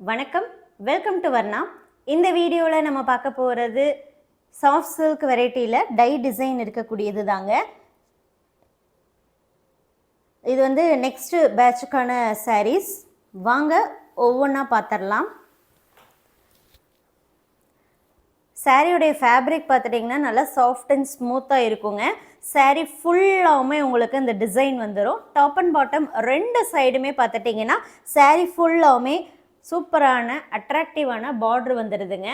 வணக்கம், welcome to Varna. இந்த வீடியோவில் நம்ம பார்க்க போகிறது சாஃப்ட் சில்க் வெரைட்டியில் டை டிசைன் இருக்கக்கூடியது தாங்க. இது வந்து நெக்ஸ்ட் பேட்சுக்கான சாரீஸ். வாங்க ஒவ்வொன்றா பார்த்துடலாம். சாரியோடைய ஃபேப்ரிக் பார்த்துட்டிங்கன்னா நல்லா சாஃப்ட் அண்ட் ஸ்மூத்தாக இருக்குங்க. சாரீ ஃபுல்லாகவுமே உங்களுக்கு இந்த டிசைன் வந்துடும். டாப் அண்ட் பாட்டம் ரெண்டு சைடுமே பார்த்துட்டிங்கன்னா சாரீ ஃபுல்லாகவுமே சூப்பரான அட்ராக்டிவான பார்டர் வந்துடுதுங்க.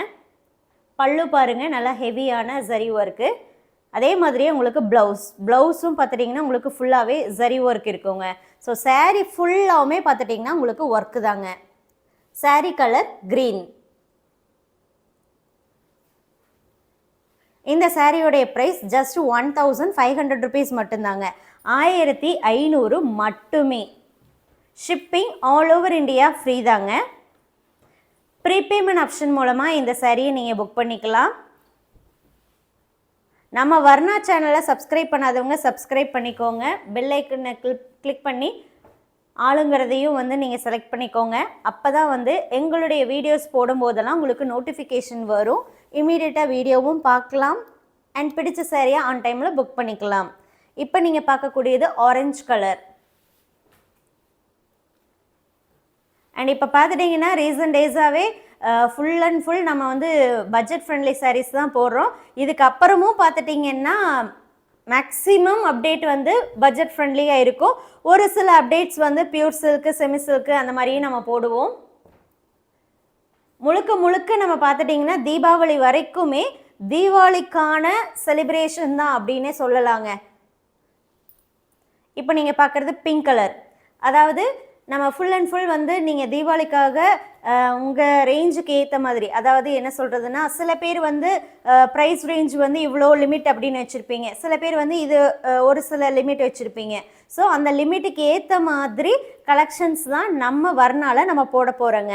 பல்லு பாருங்கள், நல்லா ஹெவியான ஜரி ஒர்க்கு. அதே மாதிரியே உங்களுக்கு ப்ளவுஸும் பார்த்துட்டிங்கன்னா உங்களுக்கு ஃபுல்லாகவே ஜரி ஒர்க் இருக்குங்க. ஸோ சாரீ ஃபுல்லாகவுமே பார்த்துட்டிங்கன்னா உங்களுக்கு ஒர்க்கு தாங்க. Sari colour green. இந்த சாரியோடைய ப்ரைஸ் ஜஸ்ட் 1500 rupees மட்டும்தாங்க. 1500 மட்டுமே. Shipping all over India free தாங்க. ப்ரீபேமெண்ட் ஆப்ஷன் மூலமாக இந்த சாரியை நீங்கள் புக் பண்ணிக்கலாம். நம்ம வர்ணா சேனலை சப்ஸ்கிரைப் பண்ணாதவங்க சப்ஸ்கிரைப் பண்ணிக்கோங்க. பெல் ஐக்கனை கிளிக் பண்ணி ஆளுங்கிறதையும் வந்து நீங்கள் செலக்ட் பண்ணிக்கோங்க. அப்போ தான் வந்து எங்களுடைய வீடியோஸ் போடும்போதெல்லாம் உங்களுக்கு நோட்டிஃபிகேஷன் வரும். இமீடியட்டாக வீடியோவும் பார்க்கலாம் அண்ட் பிடிச்ச சாரியை ஆன் டைமில் புக் பண்ணிக்கலாம். இப்போ நீங்கள் பார்க்கக்கூடியது ஆரஞ்சு கலர். அண்ட் இப்போ பார்த்துட்டிங்கன்னா ரீசன்ட் டேஸாகவே ஃபுல் அண்ட் ஃபுல் நம்ம வந்து பட்ஜெட் ஃப்ரெண்ட்லி சாரீஸ் தான் போடுறோம். இதுக்கப்புறமும் பார்த்துட்டிங்கன்னா மேக்ஸிமம் அப்டேட் வந்து பட்ஜெட் ஃப்ரெண்ட்லியாக இருக்கும். ஒரு சில அப்டேட்ஸ் வந்து பியூர் சில்க்கு, செமி சில்க்கு அந்த மாதிரியும் நம்ம போடுவோம். முழுக்க முழுக்க நம்ம பார்த்துட்டிங்கன்னா தீபாவளி வரைக்குமே தீபாவளிக்கான செலிப்ரேஷன் தான் அப்படின்னே சொல்லலாங்க. இப்போ நீங்கள் பார்க்குறது பிங்க் கலர். அதாவது நம்ம ஃபுல் அண்ட் ஃபுல் வந்து நீங்கள் தீபாவளிக்காக உங்கள் ரேஞ்சுக்கு ஏற்ற மாதிரி, அதாவது என்ன சொல்கிறதுனா, சில பேர் வந்து ப்ரைஸ் ரேஞ்ச் வந்து இவ்வளோ லிமிட் அப்படின்னு வச்சுருப்பீங்க. சில பேர் வந்து இது ஒரு சில லிமிட் வச்சுருப்பீங்க. ஸோ அந்த லிமிட்டுக்கு ஏற்ற மாதிரி கலெக்ஷன்ஸ் தான் நம்ம வர்ணால நம்ம போட போகிறோங்க.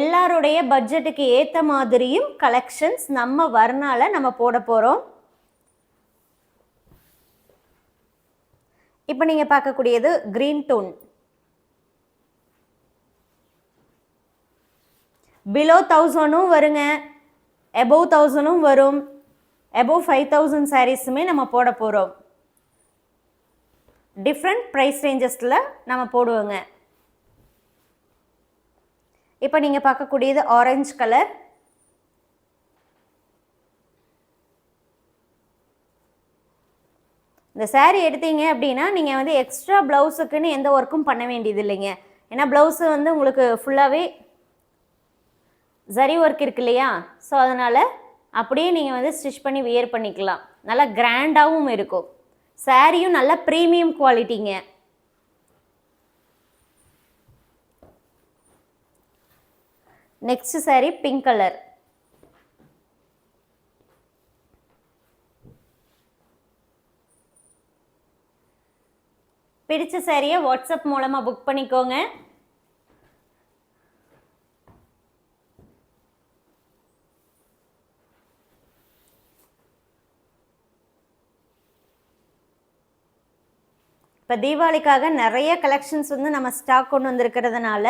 எல்லாருடைய பட்ஜெட்டுக்கு ஏற்ற மாதிரியும் கலெக்ஷன்ஸ் நம்ம வர்ணால நம்ம போட போகிறோம். இப்போ நீங்கள் பார்க்கக்கூடியது க்ரீன் டோன். பிலோ 1000 வருங்க, எபோவ் 1000 வரும். எபோவ் 5000 சாரீஸுமே நம்ம போட போகிறோம். டிஃப்ரெண்ட் ப்ரைஸ் ரேஞ்சஸில் நம்ம போடுவோங்க. இப்போ நீங்கள் பார்க்கக்கூடியது ஆரஞ்சு கலர். இந்த சாரீ எடுத்தீங்க அப்படின்னா நீங்கள் வந்து எக்ஸ்ட்ரா ப்ளவுஸுக்குன்னு எந்த ஒர்க்கும் பண்ண வேண்டியது இல்லைங்க. ஏன்னா ப்ளவுஸு வந்து உங்களுக்கு ஃபுல்லாகவே ஜரி ஒர்க் இருக்கு இல்லையா? ஸோ அதனால் அப்படியே நீங்கள் வந்து ஸ்டிச் பண்ணி வியர் பண்ணிக்கலாம். நல்லா கிராண்டாகவும் இருக்கும். சாரியும் நல்ல ப்ரீமியம் குவாலிட்டிங்க. Next sari pink colour. பிடிச்ச சாரியை வாட்ஸ்அப் மூலமாக புக் பண்ணிக்கோங்க. இப்போ தீபாவளிக்காக நிறைய கலெக்ஷன்ஸ் வந்து நம்ம ஸ்டாக் கொண்டு வந்திருக்கிறதுனால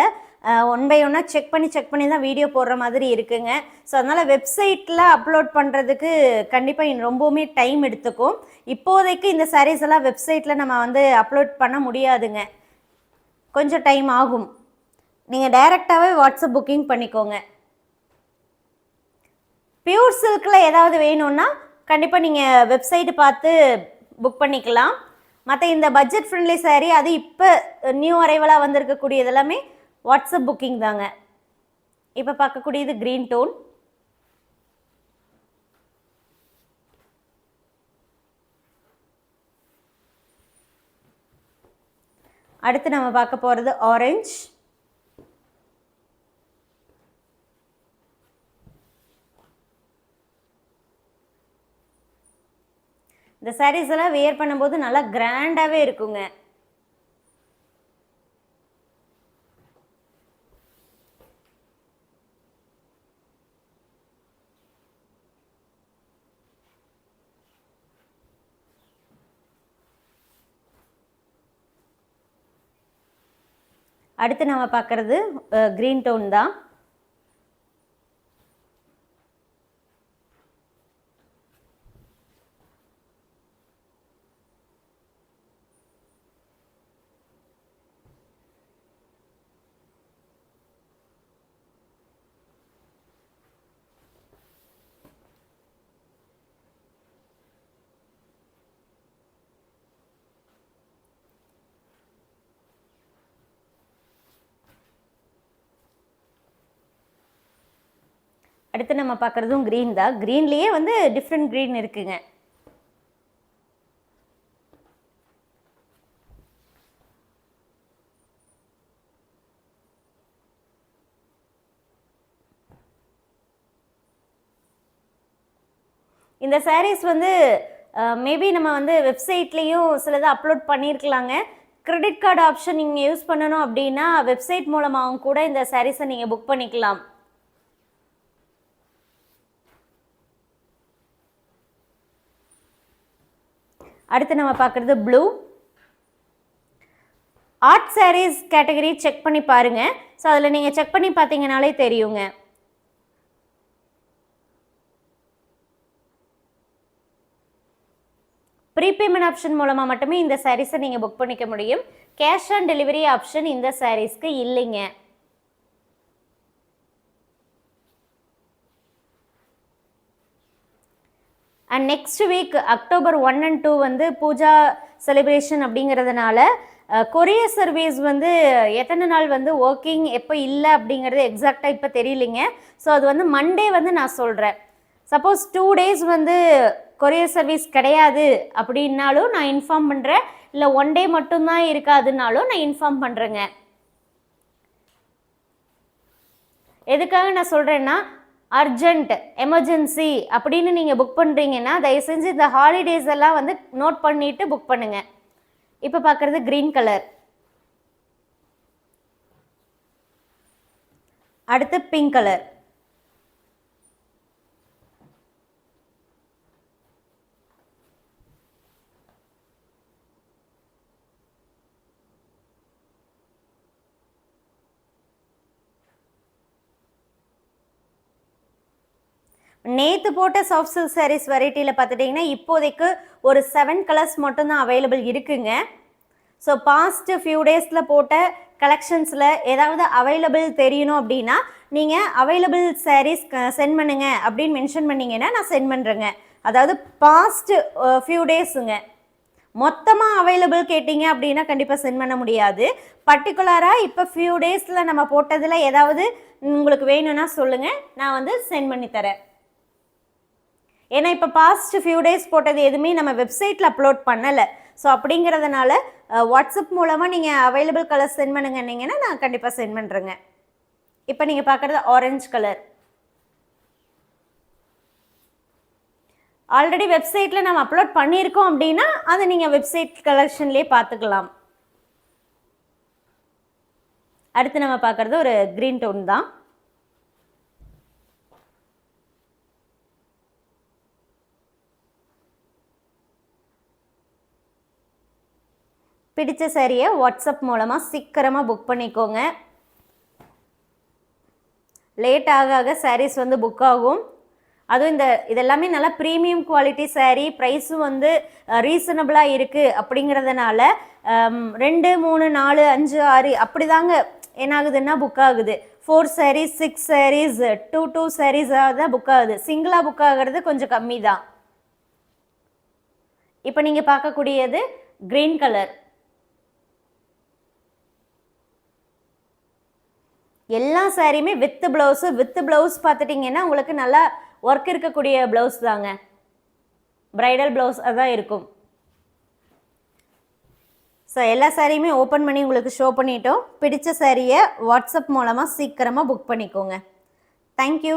ஒன் பை ஒன்னாக செக் பண்ணி தான் வீடியோ போடுற மாதிரி இருக்குங்க. ஸோ அதனால் வெப்சைட்டில் அப்லோட் பண்ணுறதுக்கு கண்டிப்பாக ரொம்பவுமே டைம் எடுத்துக்கும். இப்போதைக்கு இந்த சாரீஸ் எல்லாம் வெப்சைட்டில் நம்ம வந்து அப்லோட் பண்ண முடியாதுங்க, கொஞ்சம் டைம் ஆகும். நீங்கள் டைரெக்டாகவே வாட்ஸ்அப் புக்கிங் பண்ணிக்கோங்க. பியூர் சில்கில் ஏதாவது வேணும்னா கண்டிப்பாக நீங்கள் வெப்சைட்டு பார்த்து புக் பண்ணிக்கலாம். மற்ற இந்த பட்ஜெட் ஃப்ரெண்ட்லி சாரீ அது இப்போ நியூ அரைவலாக வந்திருக்கக்கூடியது எல்லாமே வாட்ஸ்அப் புக்கிங் தாங்க. இப்போ பார்க்கக்கூடியது க்ரீன் டோன். அடுத்து நம்ம பார்க்க போகிறது ஆரஞ்சு. இந்த சாரீஸ் எல்லாம் வியர் பண்ணும்போது நல்லா கிராண்டாகவே இருக்குங்க. அடுத்து நம்ம பார்க்குறது க்ரீன் டோன் தான். அடுத்து நம்ம பார்க்குறதும் க்ரீன் தான். க்ரீன்லேயே வந்து டிஃப்ரெண்ட் க்ரீன் இருக்குங்க. இந்த சாரீஸ் வந்து மேபி நம்ம வந்து வெப்சைட்லேயும் சிலது அப்லோட் பண்ணியிருக்கலாங்க. கிரெடிட் கார்டு ஆப்ஷன் நீங்கள் யூஸ் பண்ணணும் அப்படின்னா வெப்சைட் மூலமாகவும் கூட இந்த சாரீஸை நீங்கள் புக் பண்ணிக்கலாம். அடுத்து நம்ம பார்க்குறது blue. Art sarees category check பண்ணி பாருங்கள். ஸோ அதில் நீங்கள் செக் பண்ணி பார்த்தீங்கனாலே தெரியுங்க. ப்ரீபேமெண்ட் ஆப்ஷன் மூலமாக மட்டுமே இந்த சாரீஸை நீங்கள் புக் பண்ணிக்க முடியும். கேஷ் ஆன் டெலிவரி ஆப்ஷன் இந்த சாரீஸ்க்கு இல்லைங்க. And next week October 1 and 2 வந்து பூஜா செலிப்ரேஷன் அப்படிங்கிறதுனால கொரியர் சர்வீஸ் வந்து எத்தனை நாள் வந்து ஒர்க்கிங் எப்போ இல்லை அப்படிங்கிறது எக்ஸாக்டாக இப்போ தெரியலிங்க. ஸோ அது வந்து மண்டே வந்து நான் சொல்கிறேன். சப்போஸ் 2 days வந்து கொரியர் சர்வீஸ் கிடையாது அப்படின்னாலும் நான் இன்ஃபார்ம் பண்ணுறேன். இல்லை 1 day மட்டும்தான் இருக்காதுனாலும் நான் இன்ஃபார்ம் பண்ணுறேங்க. எதுக்காக நான் சொல்கிறேன்னா அர்ஜென்ட் எமர்ஜென்சி அப்படின்னு நீங்கள் புக் பண்ணுறீங்கன்னா தயவு செஞ்சு இந்த ஹாலிடேஸ் எல்லாம் வந்து நோட் பண்ணிட்டு புக் பண்ணுங்க. இப்போ பார்க்குறது க்ரீன் கலர். அடுத்து பிங்க் கலர். நேற்று போட்ட சாஃப்ட் சில்க் சாரீஸ் வெரைட்டியில் பார்த்துட்டிங்கன்னா இப்போதைக்கு ஒரு 7 கலர்ஸ் மட்டும்தான் அவைலபிள் இருக்குங்க. ஸோ பாஸ்ட் ஃபியூ டேஸில் போட்ட கலெக்ஷன்ஸில் ஏதாவது அவைலபிள் தெரியணும் அப்படின்னா நீங்கள் அவைலபிள் சாரீஸ் சென்ட் பண்ணுங்க அப்படின்னு மென்ஷன் பண்ணிங்கன்னா நான் சென்ட் பண்ணுறேங்க. அதாவது பாஸ்ட் ஃபியூ டேஸுங்க. மொத்தமாக அவைலபிள் கேட்டிங்க அப்படின்னா கண்டிப்பாக சென்ட் பண்ண முடியாது. பர்டிகுலராக இப்போ ஃபியூ டேஸில் நம்ம போட்டதில் ஏதாவது உங்களுக்கு வேணும்னா சொல்லுங்கள், நான் வந்து சென்ட் பண்ணி தரேன். ஏன்னா இப்போ பாஸ்ட் ஃபியூ டேஸ் போட்டது எதுவுமே நம்ம வெப்சைட்டில் அப்லோட் பண்ணலை. ஸோ அப்படிங்கிறதுனால வாட்ஸ்அப் மூலமாக நீங்கள் அவைலபிள் கலர் சென்ட் பண்ணுங்கன்னீங்கன்னா நான் கண்டிப்பாக சென்ட் பண்ணுறேங்க. இப்போ நீங்கள் பார்க்குறது ஆரஞ்சு கலர். ஆல்ரெடி வெப்சைட்டில் நம்ம அப்லோட் பண்ணியிருக்கோம் அப்படின்னா அதை நீங்கள் வெப்சைட் கலெக்ஷன்லேயே பார்த்துக்கலாம். அடுத்து நம்ம பார்க்குறது ஒரு க்ரீன் டோன் தான். பிடிச்ச சாரியை வாட்ஸ்அப் மூலமாக சீக்கிரமாக புக் பண்ணிக்கோங்க. லேட் ஆக சாரீஸ் வந்து புக் ஆகும். அதுவும் இதெல்லாமே நல்லா ப்ரீமியம் குவாலிட்டி சாரீ, ப்ரைஸும் வந்து ரீசனபிளாக இருக்குது அப்படிங்கிறதுனால 2, 3, 4, 5, 6 அப்படி தாங்க என்னாகுதுன்னா புக் ஆகுது. 4 sarees 6 sarees 2 sareeஸாக தான் புக் ஆகுது. சிங்கிளாக புக் ஆகிறது கொஞ்சம் கம்மி தான். இப்போ நீங்கள் பார்க்கக்கூடியது க்ரீன் கலர். எல்லா சாரியுமே வித் ப்ளவுஸ் பார்த்துட்டிங்கன்னா உங்களுக்கு நல்லா ஒர்க் இருக்கக்கூடிய ப்ளவுஸ் தாங்க. ப்ரைடல் ப்ளவுஸ் அதான் இருக்கும். ஸோ எல்லா சாரியுமே ஓப்பன் பண்ணி உங்களுக்கு ஷோ பண்ணிட்டோம். பிடிச்ச சாரியை வாட்ஸ்அப் மூலமாக சீக்கிரமாக புக் பண்ணிக்கோங்க. தேங்க்யூ.